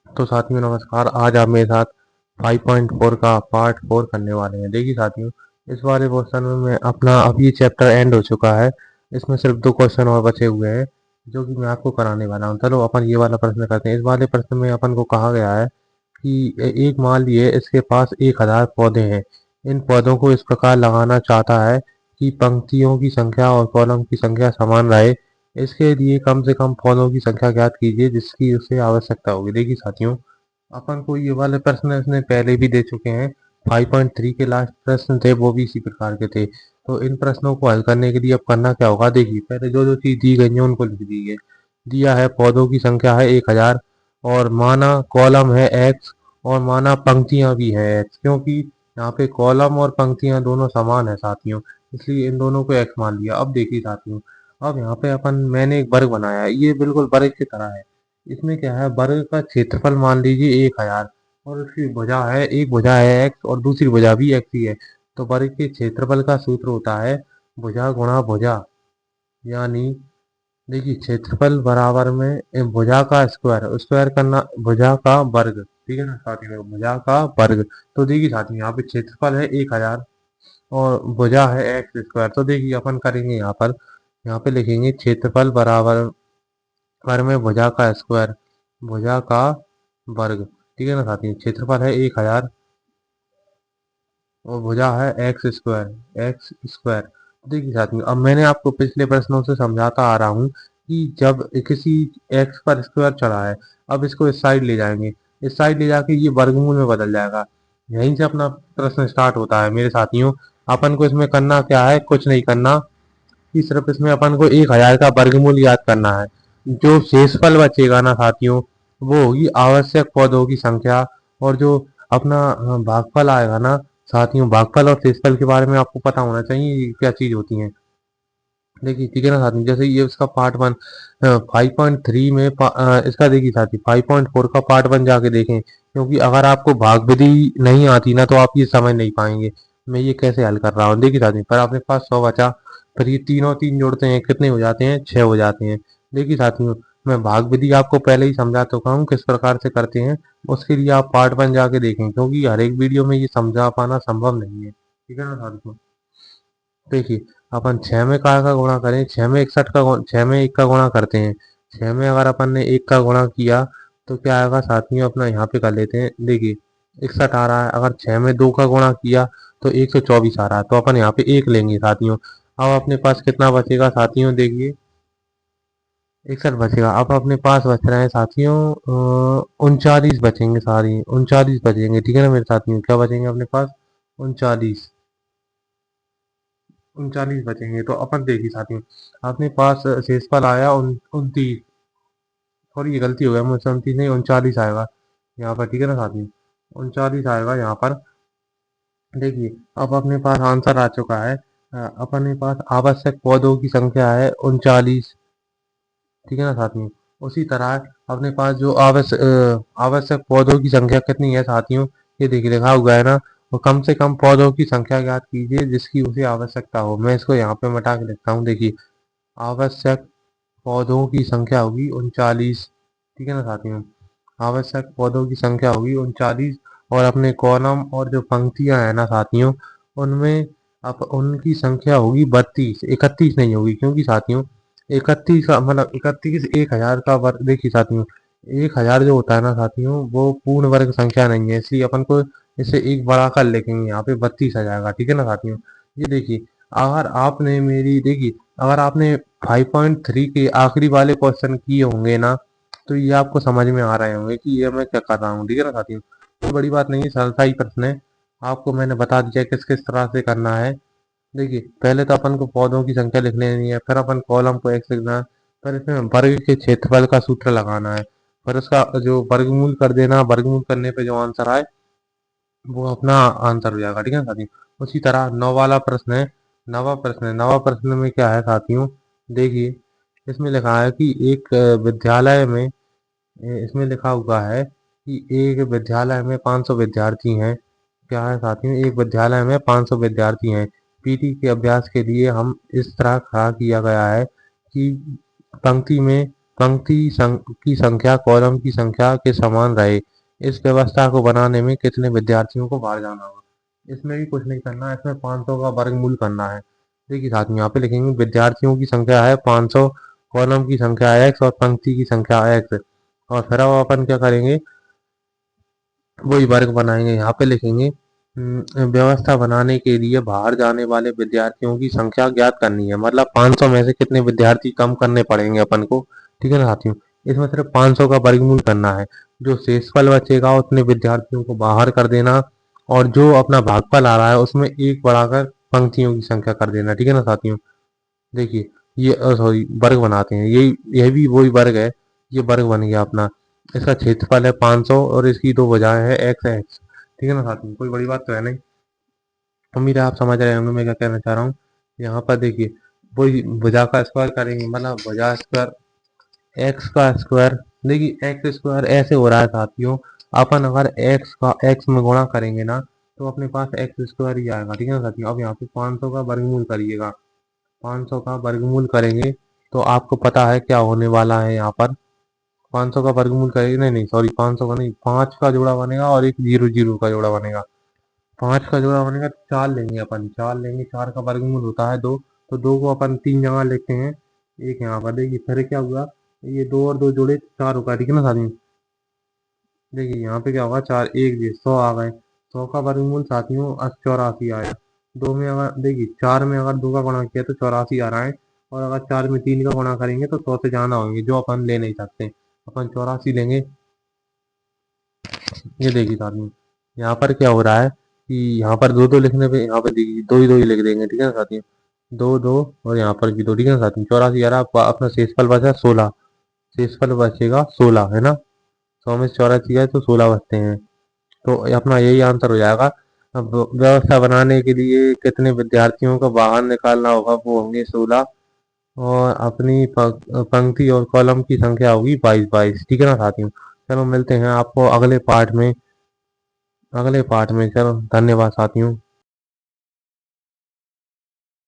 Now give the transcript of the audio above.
तो साथियों नमस्कार, आज आप मेरे साथ 5.4 का पार्ट 4 करने वाले हैं। देखिए साथियों, इस वाले क्वेश्चन में मैं अपना अब ये चैप्टर एंड हो चुका है। इसमें सिर्फ 2 क्वेश्चन और बचे हुए हैं जो कि मैं आपको कराने वाला हूँ। चलो अपन ये वाला प्रश्न करते हैं। इस वाले प्रश्न में अपन को कहा गया है कि एक माली है, इसके पास 1000 पौधे हैं। इन पौधों को इस प्रकार लगाना चाहता है कि पंक्तियों की संख्या और कॉलम की संख्या समान रहे। इसके लिए कम से कम पौधों की संख्या ज्ञात कीजिए जिसकी उसे आवश्यकता होगी। देखिए साथियों, अपन को ये वाले प्रश्न इसने पहले भी दे चुके हैं। 5.3 के लास्ट प्रश्न थे वो भी इसी प्रकार के थे। तो इन प्रश्नों को हल करने के लिए अब करना क्या होगा, देखिए पहले जो जो चीज दी गई है उनको लिख दीजिए। दिया है पौधों की संख्या है 1000, और माना कॉलम है x, और माना पंक्तियां भी है x, क्योंकि यहाँ पे कॉलम और पंक्तियां दोनों समान है साथियों, इसलिए इन दोनों को x मान लिया। अब देखिए साथियों, अब यहाँ पे मैंने एक वर्ग बनाया है, ये बिल्कुल वर्ग की तरह है। इसमें क्या है, वर्ग का क्षेत्रफल मान लीजिए 1000, और उसकी भुजा है, एक भुजा है एक्स और दूसरी भुजा भी एक्स ही है। तो वर्ग के क्षेत्रफल का सूत्र होता है भुजा गुणा भुजा, यानी देखिए क्षेत्रफल बराबर में भुजा का स्क्वायर, स्क्वायर करना भुजा का वर्ग, ठीक है ना साथियों, भुजा का वर्ग। तो देखिए साथियों, यहाँ पे क्षेत्रफल है 1000 और भुजा है एक्स स्क्वायर। तो देखिए अपन करेंगे यहाँ पे लिखेंगे क्षेत्रफल बराबर वर्ग में भुजा का स्क्वायर, भुजा का वर्ग, ठीक है ना साथियों। क्षेत्रफल है 1000 और भुजा है एक्स स्क्वायर, एक्स स्क्वायर। देखिए साथियों, अब मैंने आपको पिछले प्रश्नों से समझाता आ रहा हूँ कि जब किसी एक्स पर स्क्वायर चढ़ा है, अब इसको इस साइड ले जाएंगे, इस साइड ले जाके ये वर्गमूल में बदल जाएगा। यहीं से अपना प्रश्न स्टार्ट होता है मेरे साथियों। अपन को इसमें करना क्या है, कुछ नहीं करना, कि सिर्फ इसमें अपन को 1000 का वर्गमूल याद करना है। जो शेषफल बचेगा ना साथियों, वो होगी आवश्यक पौधों की संख्या। और जो अपना भागफल आएगा ना साथियों, भागफल और शेषफल के बारे में आपको पता होना चाहिए ये क्या चीज होती है। देखिए ठीक है ना साथियों, जैसे ये इसका पार्ट 1 5.3 में इसका देखिए साथी 5.4 का पार्ट 1 जाके देखें, क्योंकि अगर आपको भाग विधि नहीं आती ना तो आप ये समझ नहीं पाएंगे मैं ये कैसे हल कर रहा हूँ। देखिए साथी, पर आपके पास 100 बचा, फिर ये तीनों तीन जोड़ते हैं कितने हो जाते हैं, 6 हो जाते हैं। देखिए साथियों, मैं भाग विधि आपको पहले ही समझा चुका हूँ किस प्रकार से करते हैं। उसके लिए आप पार्ट 1 जाके देखें, क्योंकि हर एक वीडियो में ये समझा पाना संभव नहीं है, ठीक है ना साथियों। देखिए, अपन 6 में का गुणा करें, 6 में 61 का 6 में 1 का गुणा करते हैं। 6 में अगर अपन ने 1 का गुणा किया तो क्या आएगा साथियों, अपना यहाँ पे कर लेते हैं। देखिए 61 आ रहा है, अगर 6 में 2 का गुणा किया तो 124 आ रहा है, तो अपन यहाँ पे 1 लेंगे साथियों। अब अपने पास कितना बचेगा साथियों, देखिए 61 बचेगा। अब अपने पास बच रहे हैं साथियों 39 बचेंगे, सारी 39 बचेंगे, ठीक है ना मेरे साथियों। क्या बचेंगे अपने पास, 39, 39 बचेंगे। तो अपन देखिए साथियों, अपने पास शेषफल आया 29, सॉरी ये गलती हो गया मुझसे, 29 नहीं 39 आएगा यहाँ पर, ठीक है ना साथियों, 39 आएगा यहाँ पर। देखिए अब अपने पास आंसर आ चुका है। अपने पास आवश्यक पौधों की संख्या है 39, ठीक है ना साथियों। उसी तरह अपने पास जो आवश्यक पौधों की संख्या कितनी है साथियों, ये देखिए लिखा हुआ है ना, वो कम से कम पौधों की संख्या ज्ञात कीजिए जिसकी उसे आवश्यकता हो। मैं इसको यहाँ पे मिटा के लिखता हूँ। देखिए आवश्यक पौधों की संख्या होगी 39, ठीक है ना साथियों। आवश्यक पौधों की संख्या होगी 39, और अपने कॉलम और जो पंक्तियां है ना साथियों, उनमें अब उनकी संख्या होगी 32, 31 नहीं होगी, क्योंकि साथियों 31 का मतलब 31 1000 का वर्ग। देखिए साथियों, 1000 जो होता है ना साथियों, वो पूर्ण वर्ग संख्या नहीं है, इसलिए अपन को इसे एक बढ़ाकर लिखेंगे, यहाँ पे 32 आ जाएगा, ठीक है ना साथियों। ये देखिए, अगर आपने मेरी देखिए अगर आपने 5.3 के आखिरी वाले क्वेश्चन किए होंगे ना, तो ये आपको समझ में आ रहे होंगे कि ये मैं क्या कर रहा हूँ, ठीक है ना साथियों। कोई बड़ी बात नहीं है, सरल सा ही प्रश्न है, आपको मैंने बता दिया किस किस तरह से करना है। देखिए पहले तो अपन को पौधों की संख्या लिख लेनी है, फिर अपन कॉलम को एक्स लिखना है, फिर इसमें वर्ग के क्षेत्रफल का सूत्र लगाना है, फिर उसका जो वर्गमूल कर देना, वर्गमूल करने पे जो आंसर आए वो अपना आंसर हो जाएगा, ठीक है साथियों। उसी तरह नौ वाला प्रश्न है, नवा प्रश्न है। नवा प्रश्न में क्या है साथियों, देखिए इसमें लिखा है कि एक विद्यालय में, इसमें लिखा हुआ है कि एक विद्यालय में 500 विद्यार्थी हैं। क्या है साथियों, एक विद्यालय में 500 विद्यार्थी हैं। पीटी के अभ्यास के लिए हम इस तरह खड़ा किया गया है कि पंक्ति में की संख्या कॉलम की संख्या के समान रहे। इस व्यवस्था को बनाने में कितने विद्यार्थियों को बाहर जाना होगा। इसमें भी कुछ नहीं करना है, इसमें 500 का वर्गमूल करना है। देखिए साथियों, यहाँ पे लिखेंगे विद्यार्थियों की संख्या है 500, कॉलम की संख्या x और पंक्ति की संख्या x। और फिर अब अपन क्या करेंगे, वही वर्ग बनाएंगे। यहाँ पे लिखेंगे व्यवस्था बनाने के लिए बाहर जाने वाले विद्यार्थियों की संख्या ज्ञात करनी है। मतलब 500 में से कितने विद्यार्थी कम करने पड़ेंगे अपन को, ठीक है ना साथियों। इसमें सिर्फ 500 का वर्गमूल करना है, जो शेषफल बचेगा उतने विद्यार्थियों को बाहर कर देना, और जो अपना भागफल आ रहा है उसमें एक बढ़ाकर पंक्तियों की संख्या कर देना, ठीक है ना साथियों। देखिए ये सॉरी वर्ग बनाते हैं, यही यह भी वही वर्ग है। ये वर्ग बन गया अपना। इसका क्षेत्रफल है 500 और इसकी दो भुजाएं हैं एक्स एक्स, ठीक है ना साथियों। कोई बड़ी बात तो है नहीं। उम्मीद है आप समझ रहे होंगे मैं क्या कहना चाह रहा हूँ। यहाँ पर देखिए वही भुजा का स्क्वायर करेंगे, मतलब भुजा स्क्वायर एक्स का स्क्वायर। देखिए एक्स स्क्वायर ऐसे हो रहा है साथियों, अपन अगर एक्स का एक्स में गुणा करेंगे ना तो अपने पास एक्स स्क्वायर ही आएगा, ठीक है ना साथियों। अब यहाँ पे 500 का वर्गमूल करिएगा, 500 का वर्गमूल करेंगे तो आपको पता है क्या होने वाला है। यहाँ पर 500 का वर्गमूल करेंगे, नहीं नहीं सॉरी 500 का नहीं, 5 का जोड़ा बनेगा और एक जीरो जीरो का जोड़ा बनेगा। 5 का जोड़ा बनेगा तो 4 लेंगे अपन, 4 लेंगे, 4 का वर्गमूल होता है 2, तो 2 को अपन 3 जगह लेते हैं, एक यहाँ पर। देखिए फिर क्या हुआ, ये 2 और 2 जोड़े 4 होगा, ठीक है ना साथियों। देखिए यहाँ पे क्या होगा, 4 एक 100 आ गए। 100 का वर्गमूल साथियों 84 आया। दो में अगर देखिए 4 में अगर 2 का गुणा किया तो 84 आ रहा है, और अगर 4 में 3 का गुणा करेंगे तो 100 से ज्यादा होंगे, जो अपन ले नहीं सकते। अपन 84 लेंगे। ये देखिए साथियों, यहाँ पर क्या हो रहा है कि यहाँ पर दो दो लिखने पे यहाँ पे देखिए दो ही लिख देंगे, ठीक है ना साथियों। दो दो और यहाँ पर भी दो, ठीक है ना साथियों। 84 आ रहा है, अपना शेषफल बचा 16, शेषफल बचेगा 16, है ना। 100 में 84 है तो 16 बचते हैं, तो ये अपना यही आंसर हो जाएगा। अब व्यवस्था बनाने के लिए कितने विद्यार्थियों को बाहर निकालना होगा, वो होंगे 16, और अपनी पंक्ति और कॉलम की संख्या होगी 22 22, ठीक है ना साथियों। चलो मिलते हैं आपको अगले पार्ट में, चलो धन्यवाद साथियों।